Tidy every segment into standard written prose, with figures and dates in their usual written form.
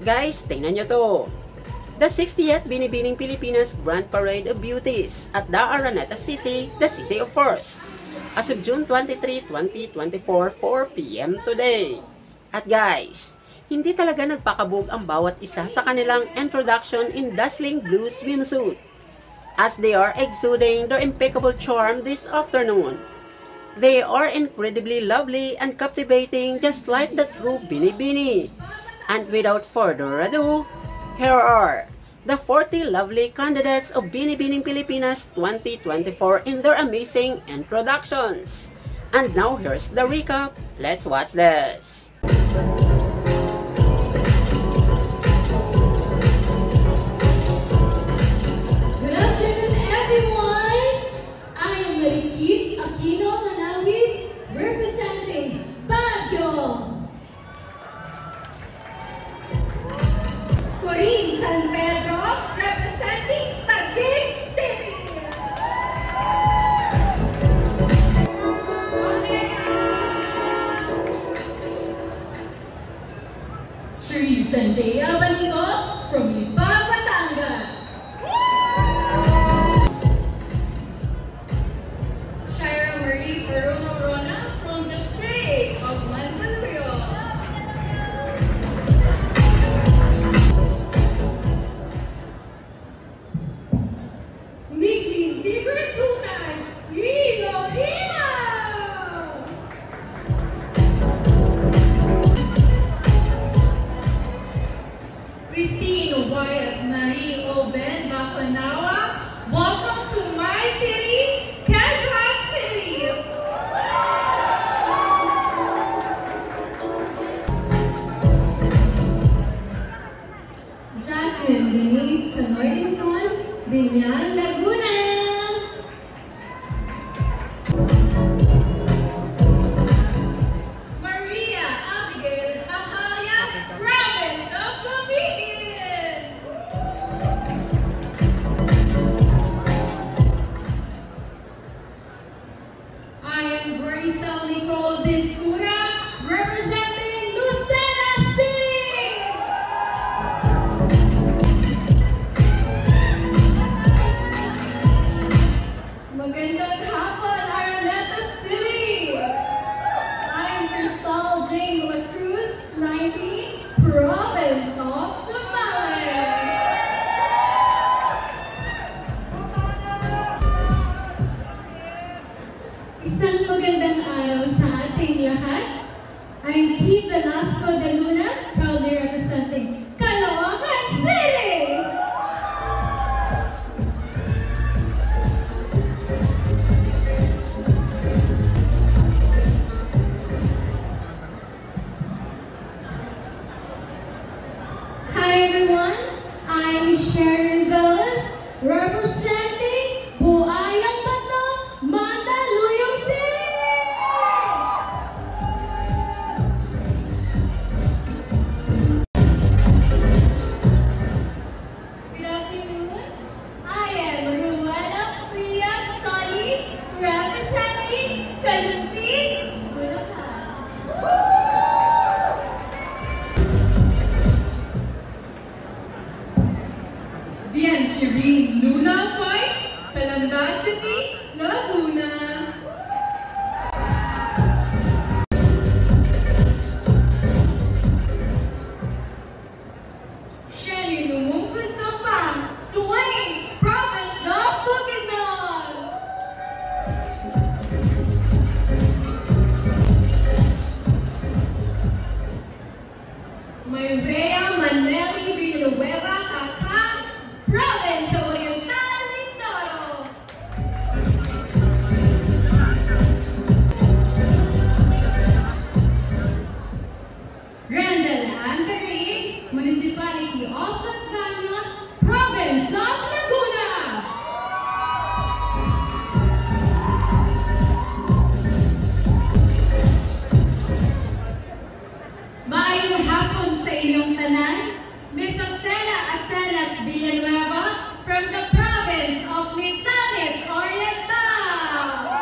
Guys, tingnan nyo to. The 60th Binibining Pilipinas Grand Parade of Beauties at the Araneta City, the City of First. As of June 23, 2024, 4 p.m. today. At guys, hindi talaga nagpakabog ang bawat isa sa kanilang introduction in dazzling blue swimsuit, as they are exuding their impeccable charm this afternoon. They are incredibly lovely and captivating, just like the true Binibini. And without further ado, here are the 40 lovely candidates of Binibining Pilipinas 2024 in their amazing introductions. And now here's the recap. Let's watch this. Good afternoon, everyone. I am Marikit Aquino Manawis, representing Baguio. Corinne San Pedro, representing Taguig City. Shereen Zendaya Baligo from Lipa, Batangas. Shira Marie Perona from the city of Mandaluyong. Niglin Tigresutan, Iloilo. Christine Wyatt Marie Oben Bapanawa, welcome to my city, Quezon City. Jasmine Denise Tanoydinson, Binyan, Laguna. Maria Abigail Hahalya, province of Cavite. I am Grisel Nicole Discura, representing Lucena City. Magandang hapon, Araneta City. I am Crystal Jane La Cruz, 19, province of Zambales. Isang magandang araw sa ating lahat. I am Keith Velasco de Luna, proudly representing Caloocan City. Hi everyone, I'm Sharon Velas, representing Buayang Bato, Mandaluyong City! Good afternoon, I am Rowena Pia Solis, representing Caluntig, Bulacan. Bien, Shireen Luna Foy, Calamba City, Laguna. Shelly Lumungsun Sampang, 20, province of Bukidnon. Maybea Maneli Villanueva Cacang, province of Oriental Mindoro. Randall Andrei, Municipality of Los Baños, province of Laguna. Maayong hapon sa inyong tanan, Miss Ocela Acenas Villanueva from the province of Misamis Oriental.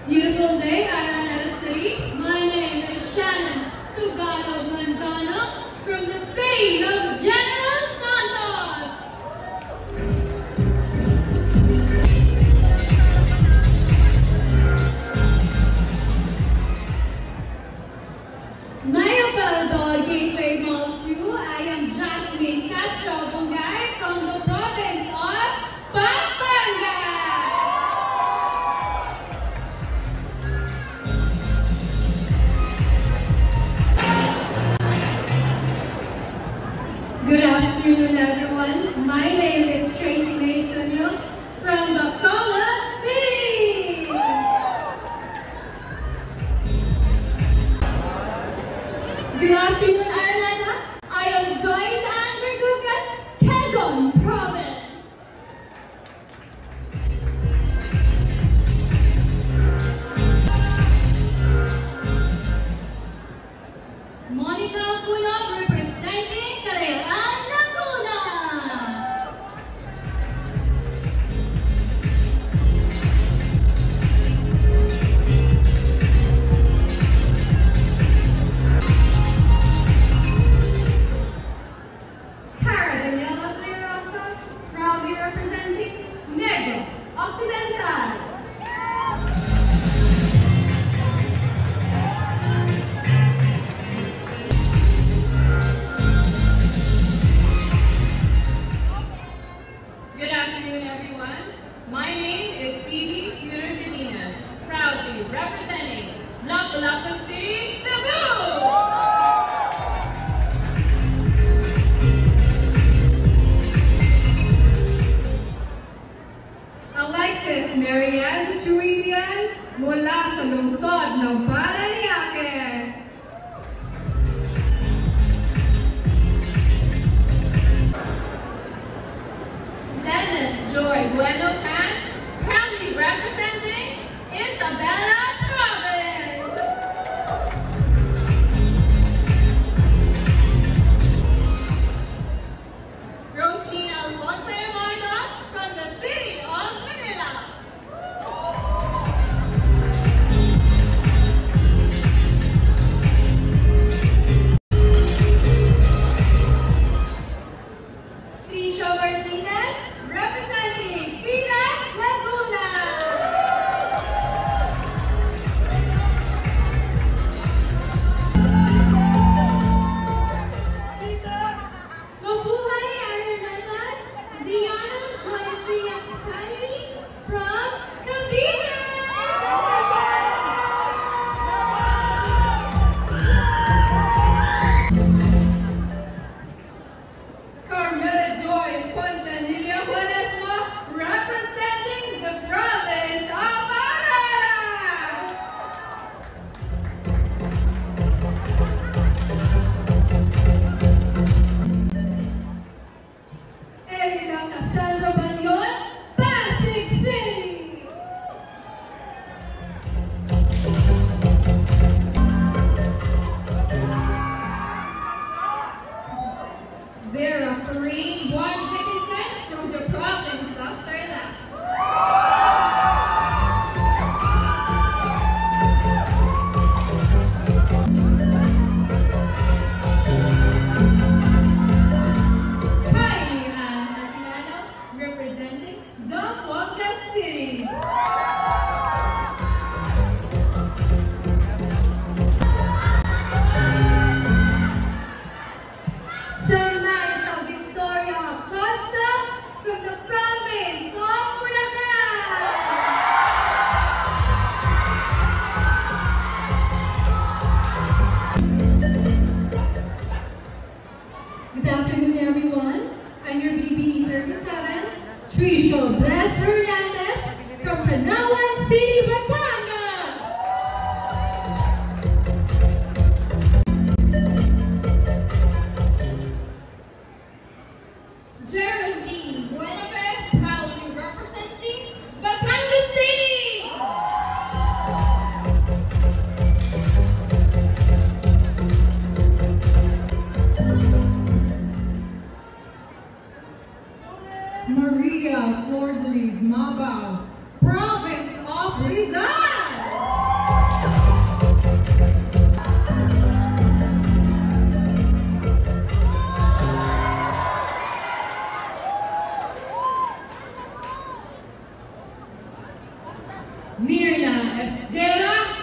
Beautiful day, Araneta City. My name is Shannon Sugano Manzano from the city of General Santos. Maya Paldo, Gateway Mall 2. I am Jasmine Castro Bungay from the province of Pampanga. Good afternoon, everyone. My name is Tracy Masonio from Bacolod City. Good afternoon, Araneta. I am Joyce Andergugan, Quezon Province. Monica Puno representing Calayan, Laguna. Cara Daniela Rosa, proudly representing Negros Occidental. Good afternoon, everyone. My name is Phoebe Tudor Galinas, proudly representing Lapu-Lapu City, Cebu! Alexis Marianne Churidian mula sa lungsod ng Paranaque. Zenith Joy Bueno Can, proudly representing Isabela Province! Rosina Alfonso Emarda from the city of Manila. Trisha Martinez representing Pilar Laguna. Mabuhay Araneta, Ziano Joyfria Spani from Cavite. Carmela Joy Pontanilla Juanesma representing the province of Arara. Erika Cassandra Balyon, Pasig City. Vera Kareem Juan Dickinson from the province of Tarlac. Kylie Ann Matinano representing Zamboanga City. Samantha Victoria Acosta from the province of Bulacan. Good afternoon, everyone. I'm your BB 37, Trisha Bless Hernandez from Tanawan City, Batangas. Geraldine Buenafe, proudly representing Batangas City. Maria Flordelis Mabao, province of Rizal. Mirna Esguera,